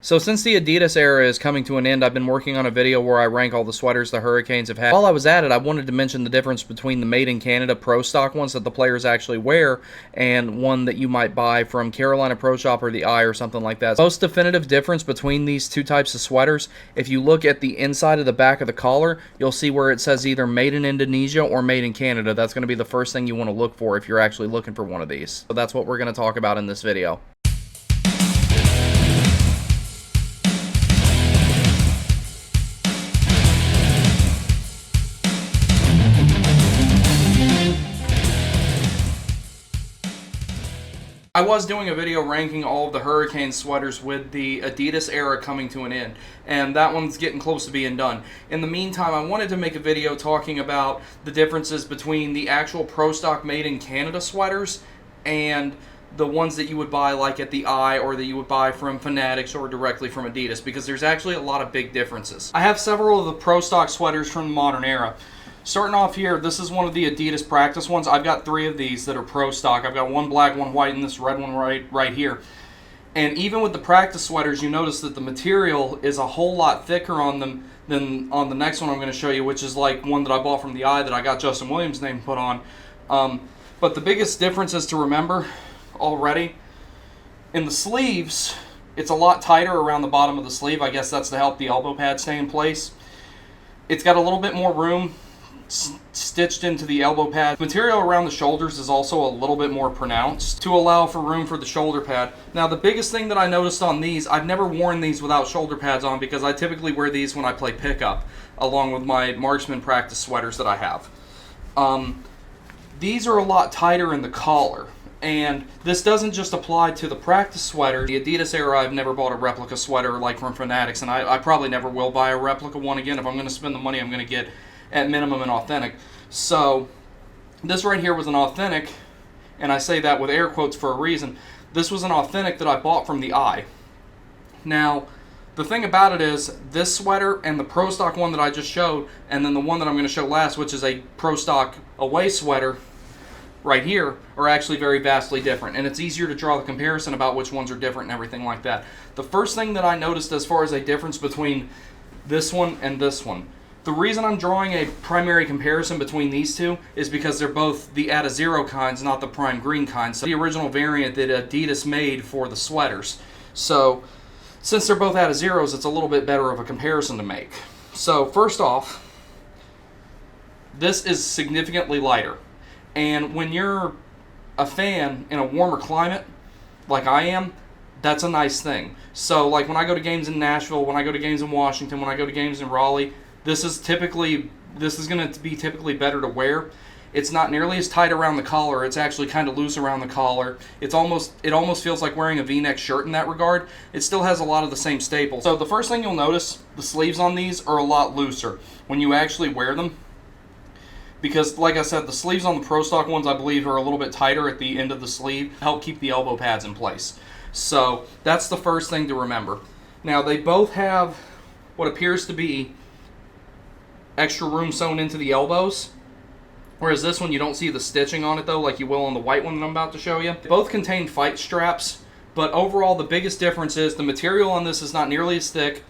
So since the Adidas era is coming to an end, I've been working on a video where I rank all the sweaters the Hurricanes have had. While I was at it, I wanted to mention the difference between the made in Canada Pro Stock ones that the players actually wear and one that you might buy from Carolina Pro Shop or the Eye or something like that. Most definitive difference between these two types of sweaters, if you look at the inside of the back of the collar, you'll see where it says either made in Indonesia or made in Canada. That's going to be the first thing you want to look for if you're actually looking for one of these. So that's what we're going to talk about in this video. I was doing a video ranking all of the Hurricane sweaters with the Adidas era coming to an end, and that one's getting close to being done. In the meantime, I wanted to make a video talking about the differences between the actual Pro Stock made in Canada sweaters and the ones that you would buy like at the Eye or that you would buy from Fanatics or directly from Adidas, because there's actually a lot of big differences. I have several of the Pro Stock sweaters from the modern era. Starting off here, this is one of the Adidas practice ones. I've got 3 of these that are Pro Stock. I've got one black, one white, and this red one right here. And even with the practice sweaters, you notice that the material is a whole lot thicker on them than on the next one I'm going to show you, which is like one that I bought from the Eye that I got Justin Williams' name put on. But the biggest difference is to remember already, in the sleeves, it's a lot tighter around the bottom of the sleeve. I guess that's to help the elbow pad stay in place. It's got a little bit more room stitched into the elbow pad. Material around the shoulders is also a little bit more pronounced to allow for room for the shoulder pad. Now, the biggest thing that I noticed on these, I've never worn these without shoulder pads on because I typically wear these when I play pickup along with my marksman practice sweaters that I have. These are a lot tighter in the collar, and this doesn't just apply to the practice sweaters. The Adidas era, I've never bought a replica sweater like from Fanatics, and I probably never will buy a replica one again. If I'm going to spend the money, I'm going to get at minimum an authentic. So this right here was an authentic, and I say that with air quotes for a reason. This was an authentic that I bought from the Eye. Now, the thing about it is, this sweater and the Pro Stock one that I just showed, and then the one that I'm going to show last, which is a Pro Stock away sweater right here, are actually very vastly different, and it's easier to draw the comparison about which ones are different and everything like that. The first thing that I noticed as far as a difference between this one and this one, the reason I'm drawing a primary comparison between these two is because they're both the Atta Zero kinds, not the Prime Green kinds. So the original variant that Adidas made for the sweaters. So since they're both Atta Zeros, it's a little bit better of a comparison to make. So first off, this is significantly lighter. And when you're a fan in a warmer climate, like I am, that's a nice thing. So like when I go to games in Nashville, when I go to games in Washington, when I go to games in Raleigh, this is going to be typically better to wear. It's not nearly as tight around the collar. It's actually kind of loose around the collar. It almost feels like wearing a V-neck shirt in that regard. It still has a lot of the same staples. So the first thing you'll notice, the sleeves on these are a lot looser when you actually wear them. Because, like I said, the sleeves on the Pro Stock ones, I believe, are a little bit tighter at the end of the sleeve to help keep the elbow pads in place. So that's the first thing to remember. Now, they both have what appears to be extra room sewn into the elbows, whereas this one you don't see the stitching on it though, like you will on the white one that I'm about to show you. Both contain fight straps, but overall the biggest difference is the material on this is not nearly as thick.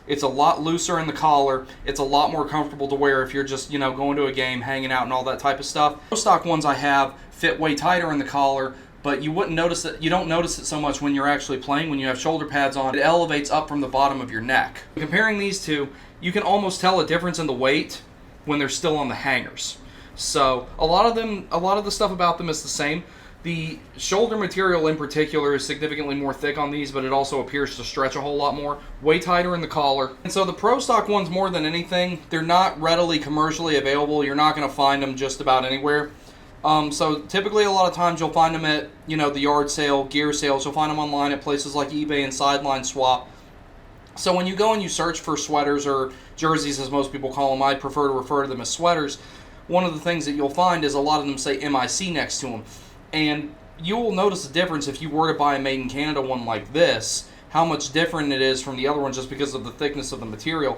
It's a lot looser in the collar. It's a lot more comfortable to wear if you're just, going to a game, hanging out and all that type of stuff. Pro Stock ones I have fit way tighter in the collar, but you wouldn't notice it. You don't notice it so much when you're actually playing. When you have shoulder pads on, it elevates up from the bottom of your neck. Comparing these two, you can almost tell a difference in the weight when they're still on the hangers. So a lot of the stuff about them is the same. The shoulder material in particular is significantly more thick on these, but it also appears to stretch a whole lot more. Way tighter in the collar. And so the Pro Stock ones, more than anything, they're not readily commercially available. You're not going to find them just about anywhere. So typically a lot of times you'll find them at, the yard sale, gear sales. You'll find them online at places like eBay and Sideline Swap. So when you go and you search for sweaters or jerseys, as most people call them, I prefer to refer to them as sweaters. One of the things that you'll find is a lot of them say MiC next to them. And you will notice a difference if you were to buy a Made in Canada one like this, how much different it is from the other one just because of the thickness of the material.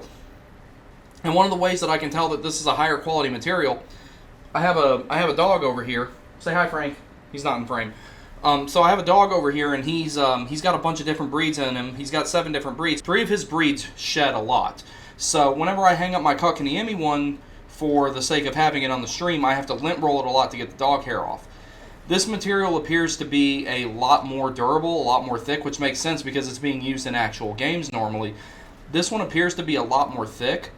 And one of the ways that I can tell that this is a higher quality material, I have a dog over here. Say hi, Frank. He's not in frame. So I have a dog over here, and he's got a bunch of different breeds in him. He's got 7 different breeds. 3 of his breeds shed a lot. So whenever I hang up my Kotkaniemi one, for the sake of having it on the stream, I have to lint roll it a lot to get the dog hair off. This material appears to be a lot more durable, a lot more thick, which makes sense because it's being used in actual games normally. This one appears to be a lot more thick,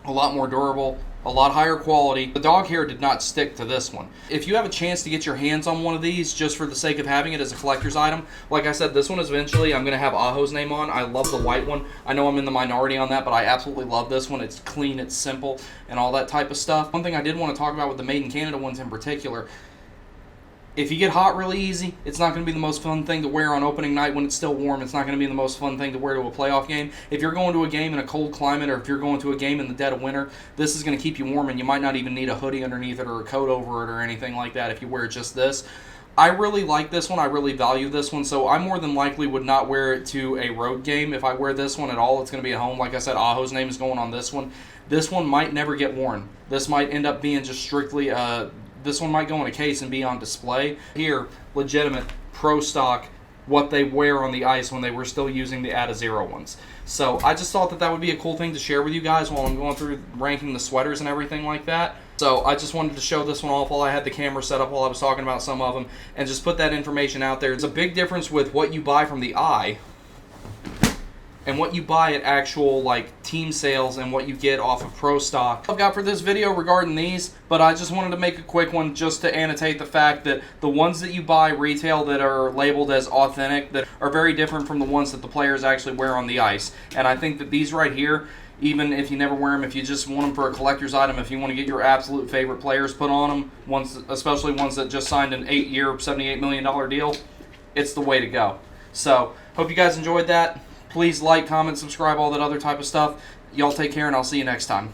a lot more durable, a lot higher quality. The dog hair did not stick to this one. If you have a chance to get your hands on one of these just for the sake of having it as a collector's item, like I said, this one is eventually I'm going to have Aho's name on. I love the white one. I know I'm in the minority on that, but I absolutely love this one. It's clean, it's simple, and all that type of stuff. One thing I did want to talk about with the Made in Canada ones in particular, if you get hot really easy, it's not going to be the most fun thing to wear on opening night when it's still warm. It's not going to be the most fun thing to wear to a playoff game. If you're going to a game in a cold climate, or if you're going to a game in the dead of winter, this is going to keep you warm, and you might not even need a hoodie underneath it or a coat over it or anything like that if you wear just this. I really like this one. I really value this one, so I more than likely would not wear it to a road game. If I wear this one at all, it's going to be at home. Like I said, Aho's name is going on this one. This one might never get worn. This might end up being just strictly this one might go in a case and be on display. Here, legitimate, pro stock, what they wear on the ice when they were still using the Adizero ones. So I just thought that that would be a cool thing to share with you guys while I'm going through ranking the sweaters and everything like that. So I just wanted to show this one off while I had the camera set up while I was talking about some of them, and just put that information out there. It's a big difference with what you buy from the eye and what you buy at actual team sales and what you get off of pro stock. I've got for this video regarding these, but I just wanted to make a quick one just to annotate the fact that the ones that you buy retail that are labeled as authentic that are very different from the ones that the players actually wear on the ice. And I think that these right here, even if you never wear them, if you just want them for a collector's item, if you want to get your absolute favorite players put on them, ones, especially ones that just signed an 8-year, $78 million deal, it's the way to go. So, hope you guys enjoyed that. Please like, comment, subscribe, all that other type of stuff. Y'all take care, and I'll see you next time.